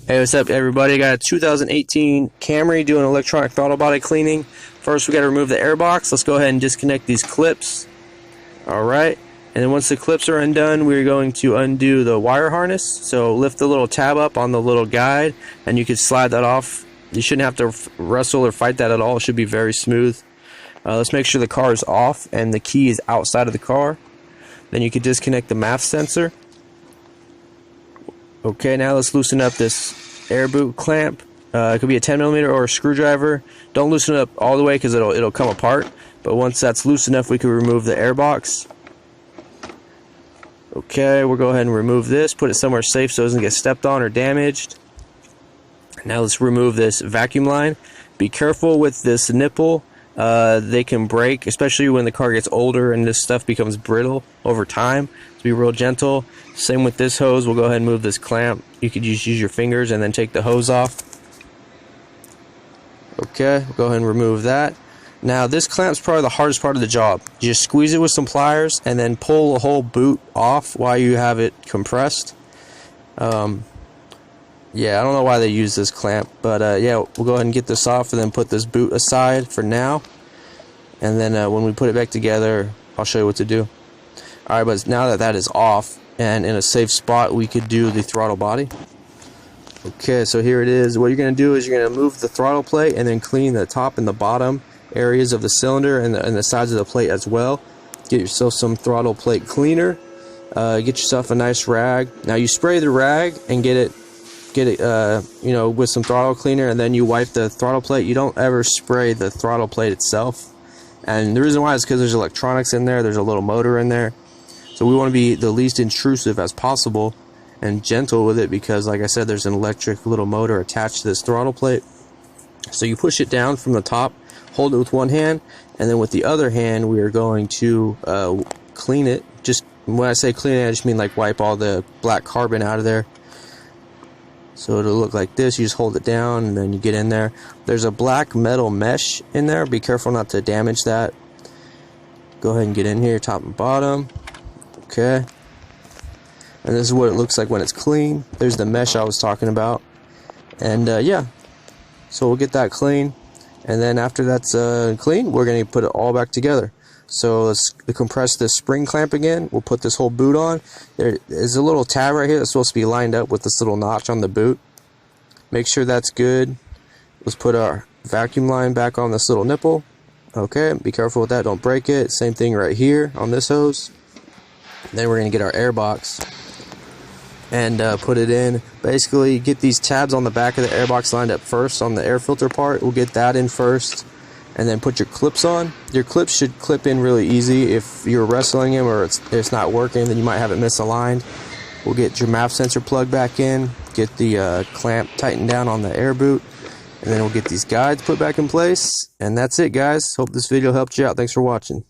Hey, what's up, everybody? Got a 2018 Camry doing electronic throttle body cleaning. First, we got to remove the airbox. Let's go ahead and disconnect these clips. Alright, and then once the clips are undone, we're going to undo the wire harness. So lift the little tab up on the little guide, and you can slide that off. You shouldn't have to wrestle or fight that at all. It should be very smooth. Let's make sure the car is off and the key is outside of the car. Then you can disconnect the MAF sensor. Okay, now let's loosen up this air boot clamp. It could be a 10mm or a screwdriver. Don't loosen it up all the way because it'll come apart. But once that's loose enough, we can remove the airbox. Okay, we'll go ahead and remove this. Put it somewhere safe so it doesn't get stepped on or damaged. Now let's remove this vacuum line. Be careful with this nipple. They can break, especially when the car gets older and this stuff becomes brittle over time. So be real gentle. Same with this hose. We'll go ahead and move this clamp. You could just use your fingers and then take the hose off. Okay, we'll go ahead and remove that. Now this clamp's probably the hardest part of the job. You just squeeze it with some pliers and then pull the whole boot off while you have it compressed. Yeah, I don't know why they use this clamp, but yeah, we'll go ahead and get this off and then put this boot aside for now. And then when we put it back together, I'll show you what to do. Alright, but now that that is off and in a safe spot, we could do the throttle body. Okay, so here it is. What you're going to do is you're going to move the throttle plate and then clean the top and the bottom areas of the cylinder and the sides of the plate as well. Get yourself some throttle plate cleaner. Get yourself a nice rag. Now you spray the rag and get it you know, with some throttle cleaner, and then you wipe the throttle plate. You don't ever spray the throttle plate itself, and the reason why is because there's electronics in there, there's a little motor in there, so we want to be the least intrusive as possible and gentle with it, because like I said, there's an electric little motor attached to this throttle plate. So you push it down from the top, hold it with one hand, and then with the other hand we are going to clean it. Just when I say clean it, I just mean like wipe all the black carbon out of there. So it'll look like this. You just hold it down and then you get in there. There's a black metal mesh in there. Be careful not to damage that. Go ahead and get in here, top and bottom. Okay. And this is what it looks like when it's clean. There's the mesh I was talking about. And yeah, so we'll get that clean. And then after that's clean, we're going to put it all back together. So let's compress this spring clamp again. We'll put this whole boot on. There is a little tab right here that's supposed to be lined up with this little notch on the boot. Make sure that's good. Let's put our vacuum line back on this little nipple. Okay, be careful with that, don't break it. Same thing right here on this hose. Then we're going to get our airbox and put it in. Basically, get these tabs on the back of the airbox lined up first on the air filter part. We'll get that in first. And then put your clips on. Your clips should clip in really easy. If you're wrestling them or it's not working, then you might have it misaligned. We'll get your MAF sensor plug back in, get the clamp tightened down on the air boot, and then we'll get these guides put back in place. And that's it, guys. Hope this video helped you out. Thanks for watching.